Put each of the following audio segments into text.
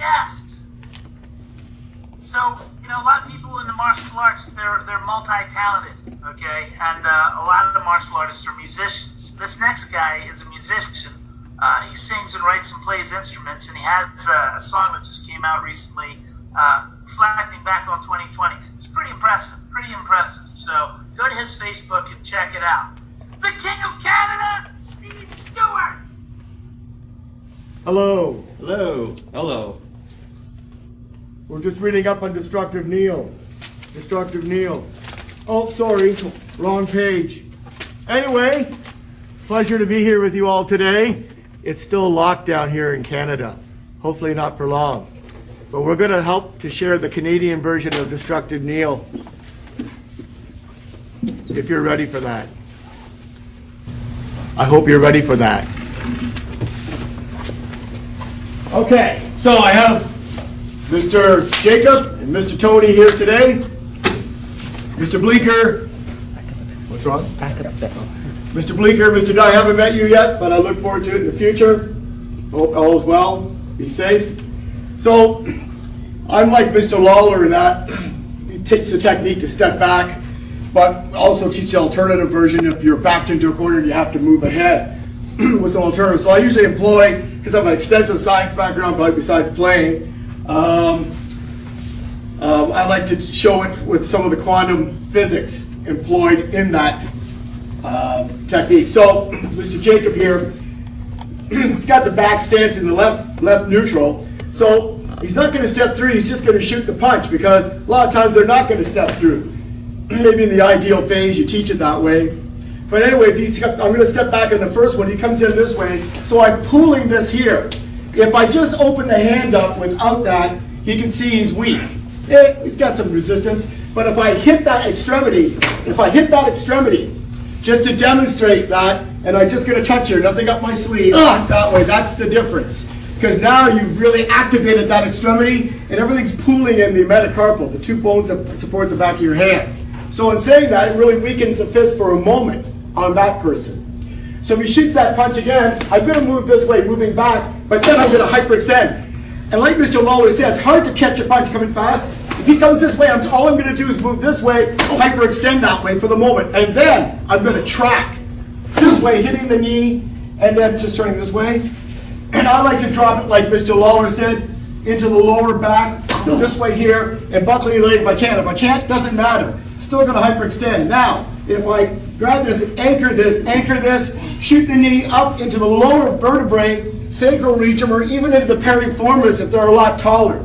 guest. So, you know, a lot of people in the martial arts, they're multi-talented, okay? And a lot of the martial artists are musicians. This next guy is a musician. He sings and writes and plays instruments, and he has a song that just came out recently, reflecting back on 2020. It's pretty impressive, So go to his Facebook and check it out. The King of Canada, Stewart. Hello. Hello. Hello. We're just reading up on Destructive Neil. Oh, sorry, wrong page. Anyway, pleasure to be here with you all today. It's still lockdown here in Canada. Hopefully not for long. But we're going to help to share the Canadian version of Destructive Neil, if you're ready for that. I hope you're ready for that. Okay, so I have Mr. Jacob and Mr. Tony here today. Mr. Bleeker, what's wrong? Mr. Bleeker, Mr. Dye, I haven't met you yet, but I look forward to it in the future. Hope all is well. Be safe. So, I'm like Mr. Lawler in that he teaches the technique to step back, but also teach the alternative version if you're backed into a corner and you have to move ahead with some alternatives. So I usually employ, because I have an extensive science background, but besides playing, I like to show it with some of the quantum physics employed in that technique. So, Mr. Jacob here, he's got the back stance in the left neutral. So he's not going to step through, he's just going to shoot the punch, because a lot of times they're not going to step through. Maybe in the ideal phase you teach it that way. But anyway, I'm going to step back in the first one. He comes in this way, so I'm pulling this here. If I just open the hand up without that, you can see he's weak. He's got some resistance. But if I hit that extremity, just to demonstrate that, and I'm just going to touch here, nothing up my sleeve, that way, that's the difference. Because now you've really activated that extremity, and everything's pooling in the metacarpal, the two bones that support the back of your hand. So in saying that, it really weakens the fist for a moment on that person. So if he shoots that punch again, I'm going to move this way, moving back, but then I'm going to hyperextend. And like Mr. Lawler said, it's hard to catch a punch coming fast. If he comes this way, all I'm going to do is move this way, hyperextend that way for the moment, and then I'm going to track this way, hitting the knee, and then just turning this way. And I like to drop it, like Mr. Lawler said, into the lower back, this way here, and buckle the leg if I can. If I can't, doesn't matter. Still going to hyperextend. Now, if I grab this and anchor this, shoot the knee up into the lower vertebrae, sacral region, or even into the piriformis if they're a lot taller.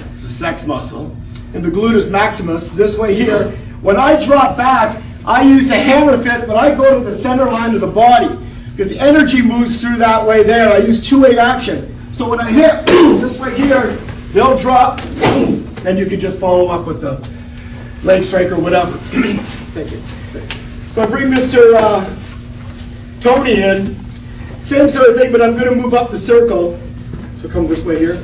It's the sex muscle. And the gluteus maximus, this way here. When I drop back, I use a hammer fist, but I go to the center line of the body, because the energy moves through that way there. I use two-way action. So when I hit this way here, they'll drop, then you can just follow up with the leg strike or whatever. Thank you. If I bring Mr. Tony in, same sort of thing, but I'm going to move up the circle. So come this way here.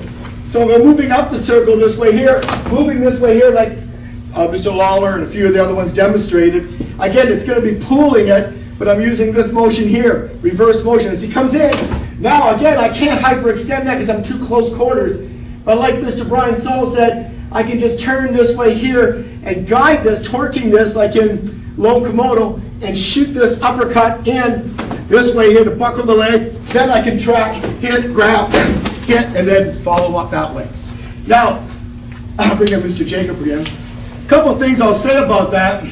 So I'm moving up the circle this way here, moving this way here like Mr. Lawler and a few of the other ones demonstrated. Again, it's going to be pulling it, but I'm using this motion here, reverse motion. As he comes in, now again, I can't hyperextend that because I'm too close quarters. But like Mr. Brian Saul said, I can just turn this way here and guide this, torquing this like in low Komodo, and shoot this uppercut in this way here to buckle the leg. Then I can track, hit, grab, hit, and then follow up that way. Now, I'll bring in Mr. Jacob again. A couple things I'll say about that.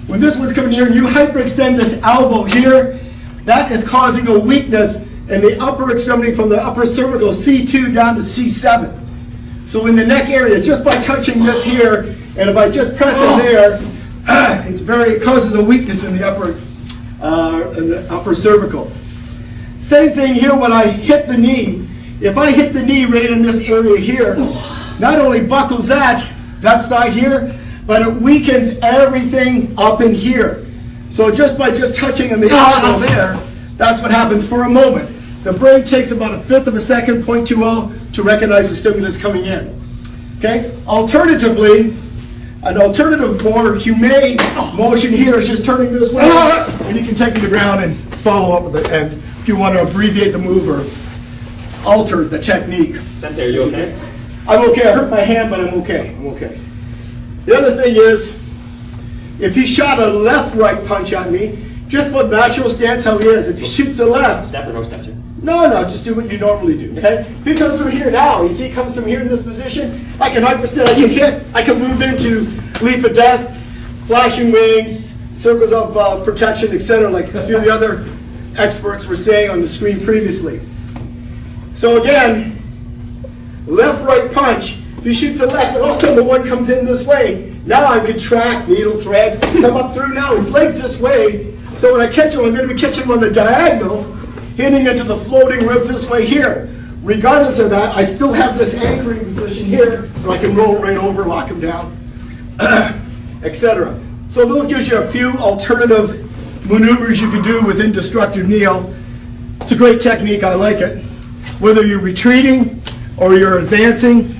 When this one's coming here and you hyperextend this elbow here, that is causing a weakness in the upper extremity from the upper cervical, C2 down to C7. So in the neck area, just by touching this here, and if I just press it there, it causes a weakness in the upper cervical. Same thing here when I hit the knee. If I hit the knee right in this area here, not only buckles that side here, but it weakens everything up in here. So just by touching in the elbow there, that's what happens for a moment. The brain takes about 1/5 of a second, 0.20, to recognize the stimulus coming in. Okay? Alternatively, an alternative, more humane motion here is just turning this way, and you can take it to the ground and follow up with it. And if you want to abbreviate the move or altered the technique. Sensei, are you okay? I'm okay. I hurt my hand, but I'm okay. I'm okay. The other thing is, if he shot a left-right punch at me, just for natural stance how he is, if he shoots a left, Step or no step, sir? no, just do what you normally do, okay? If he comes from here now, you see he comes from here in this position, I can 100%, I can hit, I can move into leap of death, flashing wings, circles of protection, etc., like a few of the other experts were saying on the screen previously. So again, left-right punch, if he shoots a left, but also the one comes in this way, now I could track, needle, thread, come up through now, his leg's this way, so when I catch him, I'm going to be catching him on the diagonal, hitting into the floating ribs this way here. Regardless of that, I still have this anchoring position here, where I can roll right over, lock him down, etc. So those gives you a few alternative maneuvers you can do within destructive kneel. It's a great technique, I like it. Whether you're retreating or you're advancing,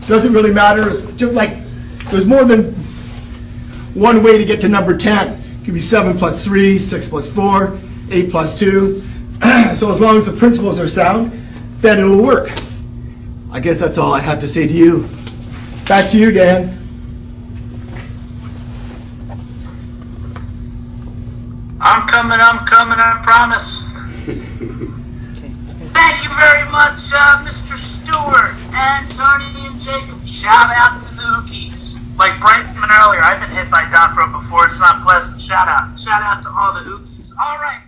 doesn't really matter. It's just like, there's more than one way to get to number 10. It could be 7 plus 3, 6 plus 4, 8 plus 2. So as long as the principles are sound, then it'll work. I guess that's all I have to say to you. Back to you, Dan. I'm coming, I promise. Thank you very much, Mr. Stewart and Tony and Jacob. Shout out to the Ookies. Like Brightman earlier, I've been hit by Donfro before. It's not pleasant. Shout out to all the Ookies. All right.